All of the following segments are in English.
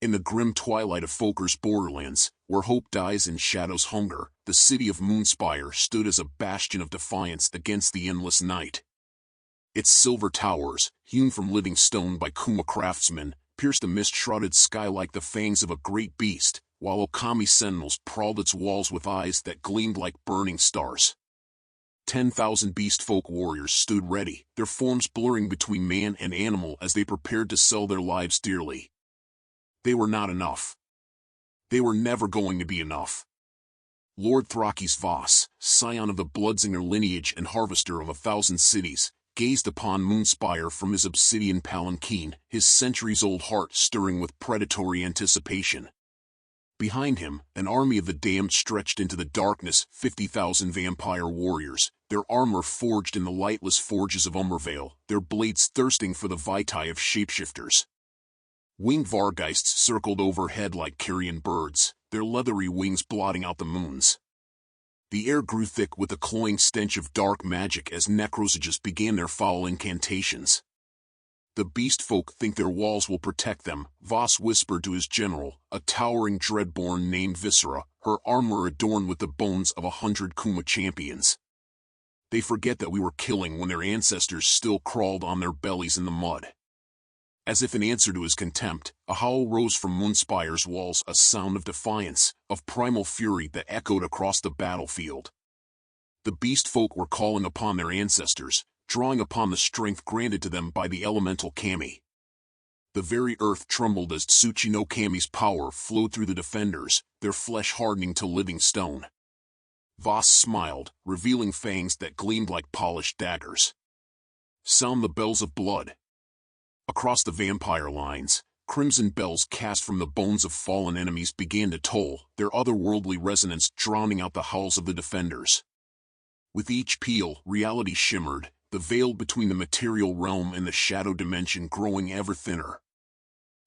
In the grim twilight of Folker's borderlands, where hope dies and shadows hunger, the city of Moonspire stood as a bastion of defiance against the endless night. Its silver towers, hewn from living stone by Kuma craftsmen, pierced the mist-shrouded sky like the fangs of a great beast, while Okami sentinels prowled its walls with eyes that gleamed like burning stars. 10,000 beast-folk warriors stood ready, their forms blurring between man and animal as they prepared to sell their lives dearly. They were not enough. They were never going to be enough. Lord Thrakis Voss, scion of the Bloodsinger lineage and harvester of 1,000 cities, gazed upon Moonspire from his obsidian palanquin, his centuries-old heart stirring with predatory anticipation. Behind him, an army of the damned stretched into the darkness, 50,000 vampire warriors, their armor forged in the lightless forges of Umbravale, their blades thirsting for the vitae of shapeshifters. Winged Vargeists circled overhead like carrion birds, their leathery wings blotting out the moons. The air grew thick with the cloying stench of dark magic as necrosages began their foul incantations. The beast folk think their walls will protect them, Voss whispered to his general, a towering dreadborn named Viscera, her armor adorned with the bones of 100 Kuma champions. They forget that we were killing when their ancestors still crawled on their bellies in the mud. As if in answer to his contempt, a howl rose from Moonspire's walls, a sound of defiance, of primal fury that echoed across the battlefield. The beast folk were calling upon their ancestors, drawing upon the strength granted to them by the elemental kami. The very earth trembled as Tsuchi no Kami's power flowed through the defenders, their flesh hardening to living stone. Voss smiled, revealing fangs that gleamed like polished daggers. Sound the bells of blood. Across the vampire lines, crimson bells cast from the bones of fallen enemies began to toll, their otherworldly resonance drowning out the howls of the defenders. With each peal, reality shimmered, the veil between the material realm and the shadow dimension growing ever thinner.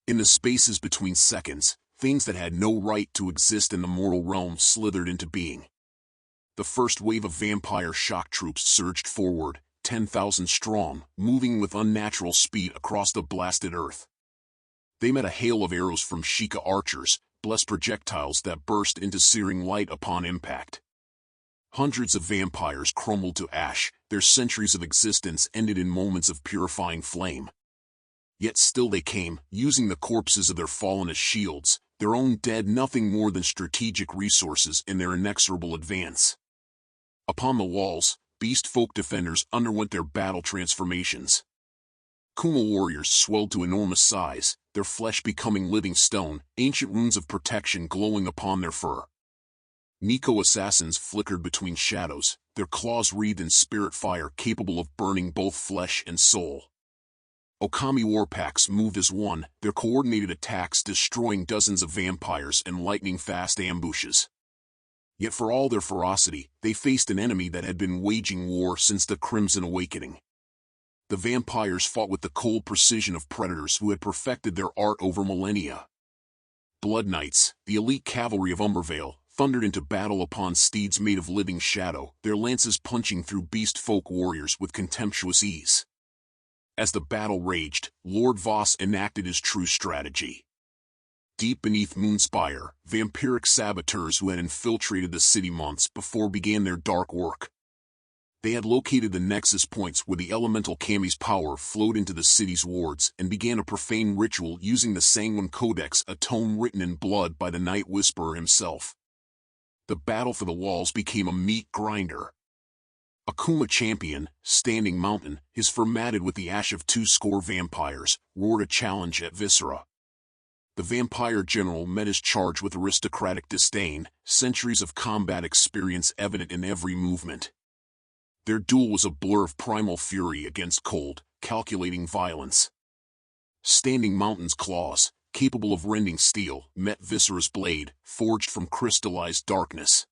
In the spaces between seconds, things that had no right to exist in the mortal realm slithered into being. The first wave of vampire shock troops surged forward, 10,000 strong, moving with unnatural speed across the blasted earth. They met a hail of arrows from Sheikah archers, blessed projectiles that burst into searing light upon impact. Hundreds of vampires crumbled to ash, their centuries of existence ended in moments of purifying flame. Yet still they came, using the corpses of their fallen as shields, their own dead nothing more than strategic resources in their inexorable advance. Upon the walls, beast folk defenders underwent their battle transformations. Kuma warriors swelled to enormous size, their flesh becoming living stone, ancient runes of protection glowing upon their fur. Nico assassins flickered between shadows, their claws wreathed in spirit fire capable of burning both flesh and soul. Okami warpacks moved as one, their coordinated attacks destroying dozens of vampires in lightning-fast ambushes. Yet for all their ferocity, they faced an enemy that had been waging war since the Crimson Awakening. The vampires fought with the cold precision of predators who had perfected their art over millennia. Blood Knights, the elite cavalry of Umbravale, thundered into battle upon steeds made of living shadow, their lances punching through beast folk warriors with contemptuous ease. As the battle raged, Lord Voss enacted his true strategy. Deep beneath Moonspire, vampiric saboteurs who had infiltrated the city months before began their dark work. They had located the nexus points where the elemental kami's power flowed into the city's wards and began a profane ritual using the Sanguine Codex, a tome written in blood by the Night Whisperer himself. The battle for the walls became a meat grinder. A Kuma champion, Standing Mountain, his fur matted with the ash of 200 vampires, roared a challenge at Viscera. The vampire general met his charge with aristocratic disdain, centuries of combat experience evident in every movement. Their duel was a blur of primal fury against cold, calculating violence. Standing Mountain's claws, capable of rending steel, met Viscera's blade, forged from crystallized darkness.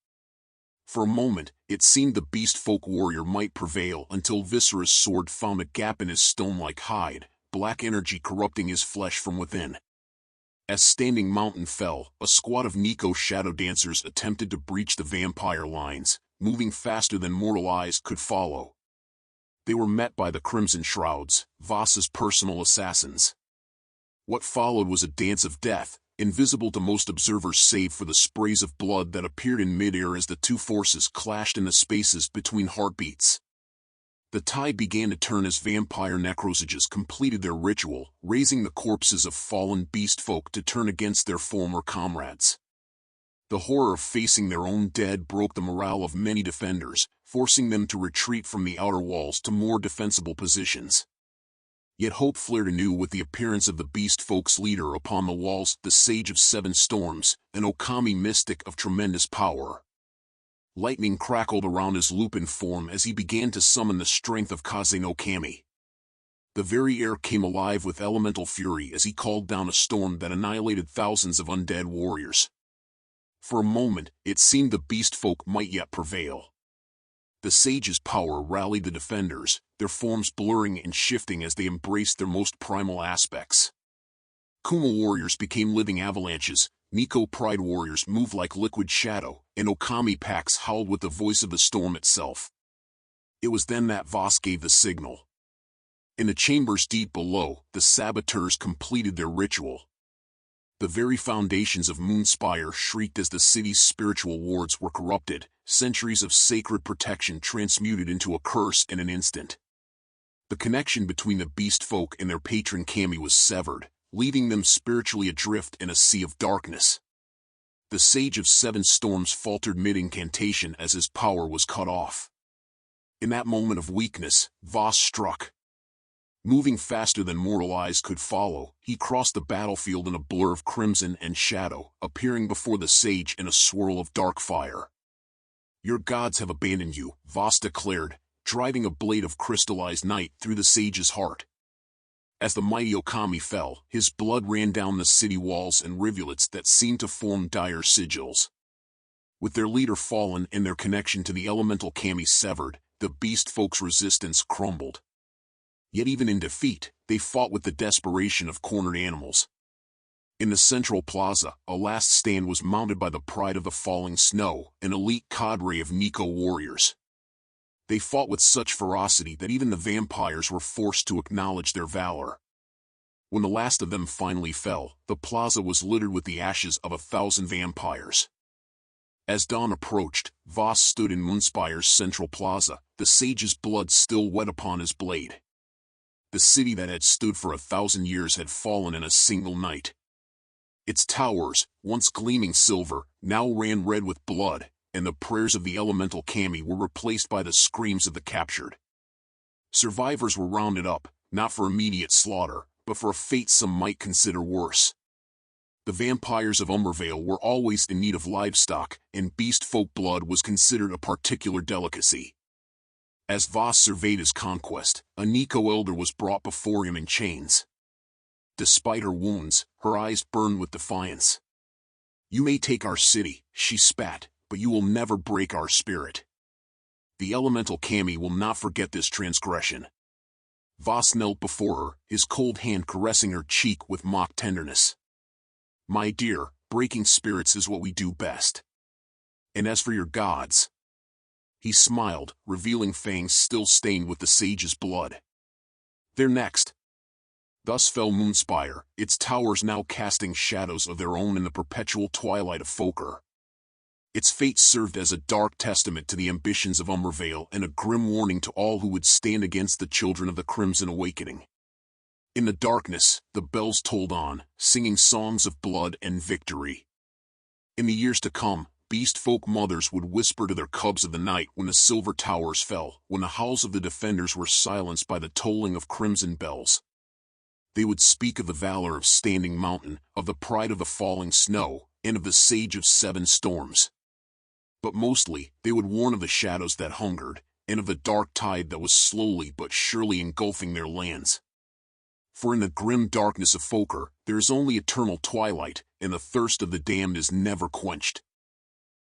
For a moment, it seemed the beast folk warrior might prevail until Viscera's sword found a gap in his stone-like hide, black energy corrupting his flesh from within. As Standing Mountain fell, a squad of Nico shadow dancers attempted to breach the vampire lines, moving faster than mortal eyes could follow. They were met by the Crimson Shrouds, Voss's personal assassins. What followed was a dance of death, invisible to most observers save for the sprays of blood that appeared in midair as the two forces clashed in the spaces between heartbeats. The tide began to turn as vampire necrosages completed their ritual, raising the corpses of fallen beast folk to turn against their former comrades. The horror of facing their own dead broke the morale of many defenders, forcing them to retreat from the outer walls to more defensible positions. Yet hope flared anew with the appearance of the beast folk's leader upon the walls, the Sage of Seven Storms, an Okami mystic of tremendous power. Lightning crackled around his lupin form as he began to summon the strength of Kaze no Kami. The very air came alive with elemental fury as he called down a storm that annihilated thousands of undead warriors. For a moment, it seemed the beast folk might yet prevail. The sage's power rallied the defenders, their forms blurring and shifting as they embraced their most primal aspects. Kuma warriors became living avalanches, Nico Pride warriors moved like liquid shadow, and Okami packs howled with the voice of the storm itself. It was then that Voss gave the signal. In the chambers deep below, the saboteurs completed their ritual. The very foundations of Moonspire shrieked as the city's spiritual wards were corrupted, centuries of sacred protection transmuted into a curse in an instant. The connection between the beast folk and their patron Kami was severed, leaving them spiritually adrift in a sea of darkness. The Sage of Seven Storms faltered mid-incantation as his power was cut off. In that moment of weakness, Voss struck. Moving faster than mortal eyes could follow, he crossed the battlefield in a blur of crimson and shadow, appearing before the sage in a swirl of dark fire. "Your gods have abandoned you," Voss declared, driving a blade of crystallized night through the sage's heart. As the mighty Okami fell, his blood ran down the city walls and rivulets that seemed to form dire sigils. With their leader fallen and their connection to the elemental Kami severed, the beast folk's resistance crumbled. Yet even in defeat, they fought with the desperation of cornered animals. In the central plaza, a last stand was mounted by the Pride of the Falling Snow, an elite cadre of Nico warriors. They fought with such ferocity that even the vampires were forced to acknowledge their valor. When the last of them finally fell, the plaza was littered with the ashes of 1,000 vampires. As dawn approached, Voss stood in Moonspire's central plaza, the sage's blood still wet upon his blade. The city that had stood for 1,000 years had fallen in a single night. Its towers, once gleaming silver, now ran red with blood, and the prayers of the elemental Kami were replaced by the screams of the captured. Survivors were rounded up, not for immediate slaughter, but for a fate some might consider worse. The vampires of Umbravale were always in need of livestock, and beast folk blood was considered a particular delicacy. As Voss surveyed his conquest, a Nico elder was brought before him in chains. Despite her wounds, her eyes burned with defiance. "You may take our city," she spat, "but you will never break our spirit. The elemental Kami will not forget this transgression." Voss knelt before her, his cold hand caressing her cheek with mock tenderness. "My dear, breaking spirits is what we do best. And as for your gods..." He smiled, revealing fangs still stained with the sage's blood. "They're next." Thus fell Moonspire, its towers now casting shadows of their own in the perpetual twilight of Fokker. Its fate served as a dark testament to the ambitions of Umbravale and a grim warning to all who would stand against the children of the Crimson Awakening. In the darkness, the bells tolled on, singing songs of blood and victory. In the years to come, beast folk mothers would whisper to their cubs of the night when the silver towers fell, when the howls of the defenders were silenced by the tolling of crimson bells. They would speak of the valor of Standing Mountain, of the Pride of the Falling Snow, and of the Sage of Seven Storms. But mostly, they would warn of the shadows that hungered, and of the dark tide that was slowly but surely engulfing their lands. For in the grim darkness of Fokker, there is only eternal twilight, and the thirst of the damned is never quenched.